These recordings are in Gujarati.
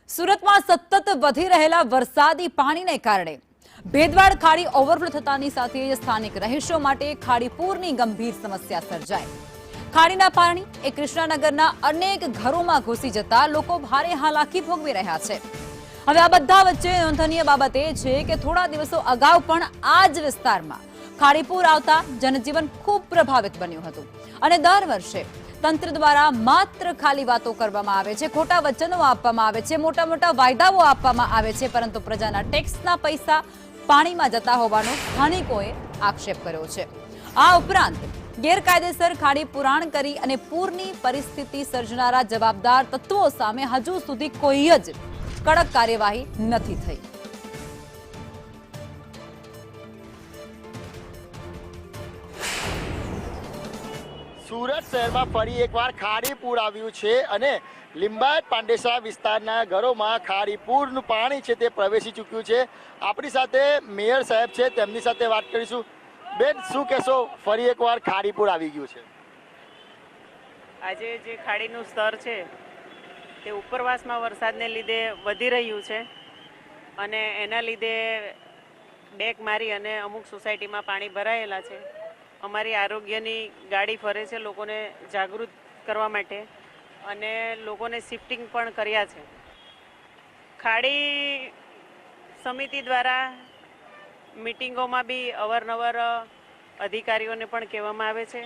સુરતમાં સતત વધી રહેલા વરસાદી પાણીને કારણે ભેદવાડ ખાડી ઓવરફ્લો થતાની સાથે સ્થાનિક રહીશો માટે ખાડીપૂરની ગંભીર સમસ્યા સર્જાઈ। ખાડીના પાણી એ કૃષ્ણાનગરના અનેક ઘરોમાં ઘૂસી જતા લોકો ભારે હાલાકી ભોગવી રહ્યા છે। હવે આ બધા વચ્ચે નોંધનીય બાબત એ છે કે થોડા દિવસો અગાઉ પણ આ જ વિસ્તારમાં ખાડીપૂર આવતા જનજીવન ખૂબ પ્રભાવિત બન્યું હતું અને દર વર્ષે તંત્ર દ્વારા માત્ર ખાલી વાતો કરવામાં આવે છે, ખોટા વચનો આપવામાં આવે છે, મોટા મોટા વાયદાઓ આપવામાં આવે છે, પરંતુ પ્રજાના ટેક્સના પૈસા પાણીમાં જતા હોવાનો સ્થાનિકોએ આક્ષેપ કર્યો છે। આ ઉપરાંત ગેરકાયદેસર ખાડી પુરાણ કરી અને પૂરની પરિસ્થિતિ સર્જનારા જવાબદાર તત્વો સામે હજુ સુધી કોઈ જ કડક કાર્યવાહી નથી થઈ। સુરત શહેરમાં ફરી એકવાર ખાડીપૂર આવ્યું છે અને લિંબાયત પાંડેસરા વિસ્તારના ઘરોમાં ખાડીપૂરનું પાણી છે તે પ્રવેશી ચૂક્યું છે। આપણી સાથે મેયર સાહેબ છે, તેમની સાથે વાત કરીશું। બેન, શું કહેશો, ફરી એકવાર ખાડીપૂર આવી ગયું છે? આજે જે ખાડીનું સ્તર છે તે ઉપરવાસમાં વરસાદને લીધે વધી રહ્યું છે અને એના લીધે ડેક મારી અને અમુક સોસાયટીમાં પાણી ભરાયેલા છે। અમારી આરોગ્યની ગાડી ફરે છે લોકોને જાગૃત કરવા માટે અને લોકોને શિફ્ટિંગ પણ કર્યા છે। ખાડી સમિતિ દ્વારા મિટિંગોમાં બી અવારનવાર અધિકારીઓને પણ કહેવામાં આવે છે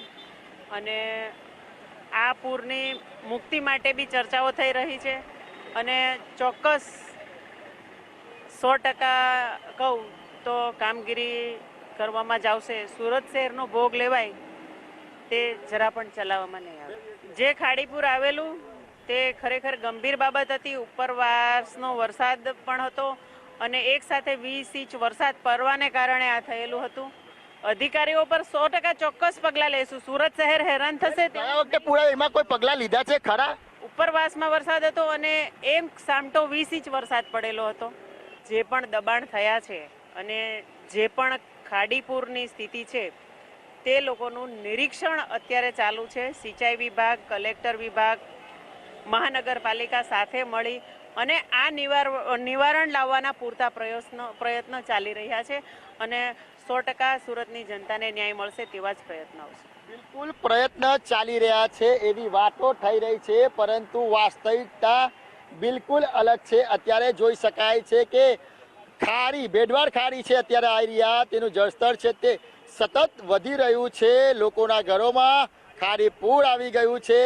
અને આ પૂરની મુક્તિ માટે બી ચર્ચાઓ થઈ રહી છે અને ચોક્કસ 100% કહું તો કામગીરી કરવામાં જ આવશે। સુરત શહેરનો ભોગ લેવાય તે જરા પણ ચલાવવામાં નહીં આવે। જે ખાડીપૂર આવેલું તે ખરેખર ગંભીર બાબત હતી। ઉપરવાસનો વરસાદ પણ હતો અને એક સાથે 20 ઇંચ વરસાદ પડવાને કારણે આ થયેલું હતું। અધિકારીઓ પર 100% ચોક્કસ પગલાં લેશું। સુરત શહેર હેરાન થશે। ગયા વખતે પૂરા એમાં કોઈ પગલાં લીધા છે ખરા? ઉપરવાસમાં વરસાદ હતો અને એમ સામટો 20 ઇંચ વરસાદ પડેલો હતો। જે પણ દબાણ થયા છે અને જે પણ ખાડીપૂરની સ્થિતિ છે તે લોકોનું નિરીક્ષણ અત્યારે ચાલુ છે। સિંચાઈ વિભાગ, કલેક્ટર વિભાગ, મહાનગરપાલિકા સાથે મળી અને આ નિવારણ લાવવાના પૂરતા પ્રયત્નો ચાલી રહ્યા છે અને 100% સુરતની જનતાને ન્યાય મળશે તેવા જ પ્રયત્નો આવશે। બિલકુલ પ્રયત્ન ચાલી રહ્યા છે એવી વાતો થઈ રહી છે, પરંતુ વાસ્તવિકતા બિલકુલ અલગ છે। અત્યારે જોઈ શકાય છે કે ખાડી, ભેદવાડ ખાડી છે અત્યારે આવી રહ્યા, તેનું જળસ્તર છે તે સતત વધી રહ્યું છે। લોકોના ઘરોમાં ખાડીપૂર આવી ગયું છે।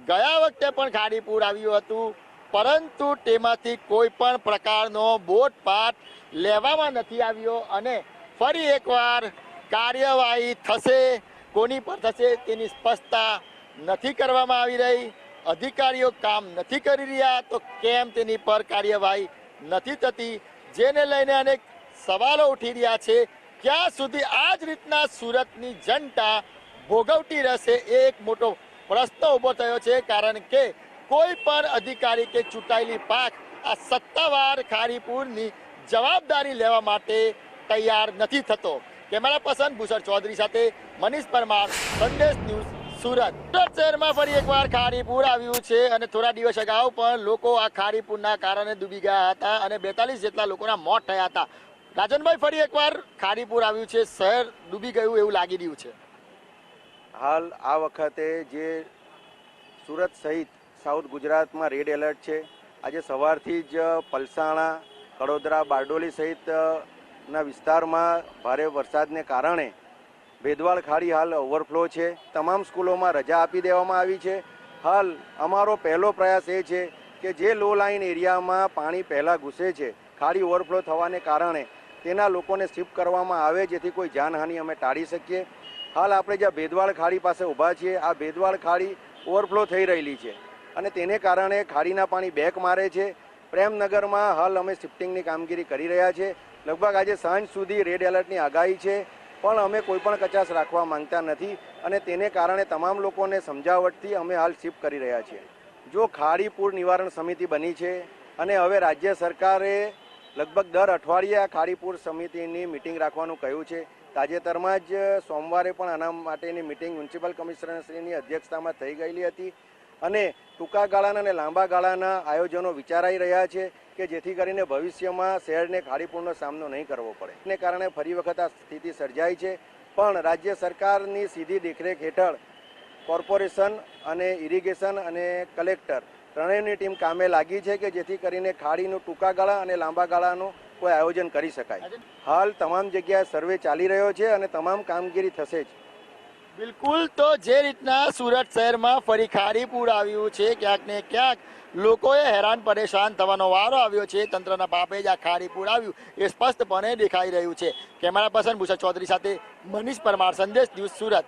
ગયા વખતે પણ ખાડીપૂર આવ્યું હતું, પરંતુ તેમાંથી કોઈ પણ પ્રકારનો બોધપાઠ લેવામાં નથી આવ્યો અને ફરી એકવાર કાર્યવાહી થશે, કોની પર થશે તેની સ્પષ્ટતા નથી કરવામાં આવી રહી। અધિકારીઓ કામ નથી કરી રહ્યા તો કેમ તેની પર કાર્યવાહી નથી થતી, જેને લઈને અનેક સવાલો ઉઠી રહ્યા છે। ક્યાં સુધી આ જ રીતના સુરતની જનતા ભોગવતી રહેશે એ એક મોટો પ્રશ્ન ઊભો થયો છે, કારણ કે કોઈ પણ અધિકારી કે ચૂંટાયેલી પાંખ આ સત્તાવાર ખાડીપૂરની જવાબદારી લેવા માટે તૈયાર નથી થતો। કેમેરા પર્સન ભૂષણ ચૌધરી સાથે મનીષ પરમાર, સંદેશ ન્યૂઝ, સુરત। સુરત શહેરમાં ફરી એકવાર ખાડીપૂર આવ્યું છે અને થોડા દિવસ અગાઉ પણ લોકો આ ખાડીપૂરના કારણે ડૂબી ગયા હતા અને 42 જેટલા લોકોના મોત થયા હતા। રાજનભાઈ, ફરી એકવાર ખાડીપૂર આવ્યું છે, શહેર ડૂબી ગયું એવું લાગી રહ્યું છે। હાલ આ વખતે જે સુરત સહિત સાઉથ ગુજરાતમાં રેડ એલર્ટ છે। આજે સવારથી જ પલસાણા, કડોદરા, બારડોલી સહિતના વિસ્તારમાં ભારે વરસાદને કારણે ભેદવાડ ખાડી હાલ ઓવરફ્લો છે। તમામ સ્કૂલોમાં રજા આપી દેવામાં આવી છે। હાલ અમારો પહેલો પ્રયાસ એ છે કે જે લો લાઇન એરિયામાં પાણી પહેલાં ઘૂસે છે, ખાડી ઓવરફ્લો થવાને કારણે તેના લોકોને શિફ્ટ કરવામાં આવે, જેથી કોઈ જાનહાનિ અમે ટાળી શકીએ। હાલ આપણે જ્યાં ભેદવાડ ખાડી પાસે ઊભા છીએ, આ ભેદવાડ ખાડી ઓવરફ્લો થઈ રહેલી છે અને તેને કારણે ખાડીના પાણી બેક મારે છે। પ્રેમનગરમાં હાલ અમે શિફ્ટિંગની કામગીરી કરી રહ્યા છીએ। લગભગ આજે સાંજ સુધી રેડ એલર્ટની આગાહી છે, પણ અમે કોઈ પણ કચાશ રાખવા માંગતા નથી અને તેને કારણે તમામ લોકોને સમજાવટથી અમે હાલ શિફ્ટ કરી રહ્યા છીએ। જો ખાડીપૂર નિવારણ સમિતિ બની છે અને હવે રાજ્ય સરકારે લગભગ દર અઠવાડિયે આ ખાડીપૂર સમિતિની મિટિંગ રાખવાનું કહ્યું છે। તાજેતરમાં જ સોમવારે પણ આના માટેની મિટિંગ મ્યુનિસિપલ કમિશનરશ્રીની અધ્યક્ષતામાં થઈ ગયેલી હતી અને ટૂંકા ગાળાના અને લાંબા ગાળાના આયોજનો વિચારાઈ રહ્યા છે કે જેથી કરીને ભવિષ્યમાં શહેરને ખાડીપૂરનો સામનો નહીં કરવો પડે. એને કારણે ફરી વખત આ સ્થિતિ સર્જાઈ છે. પણ રાજ્ય સરકારની સીધી દેખરેખ હેઠળ કોર્પોરેશન અને ઇરિગેશન અને કલેક્ટર ત્રણેયની ટીમ કામે લાગી છે કે જેથી કરીને ખાડીનું ટૂંકા ગાળા અને લાંબા ગાળાનું કોઈ આયોજન કરી શકાય. હાલ તમામ જગ્યાએ સર્વે ચાલી રહ્યો છે અને તમામ કામગીરી થશે જ. બિલકુલ. તો જે રીતના સુરત શહેરમાં ફરી ખાડીપૂર આવ્યું છે, ક્યાંક ને ક્યાંક લોકોએ હેરાન પરેશાન થવાનો વારો આવ્યો છે. તંત્રના પાપે જ આ ખાડીપૂર આવ્યું એ સ્પષ્ટપણે દેખાઈ રહ્યું છે. કેમેરા પર્સન ભૂષણ ચૌધરી સાથે મનીષ પરમાર, સંદેશ ન્યૂઝ, સુરત.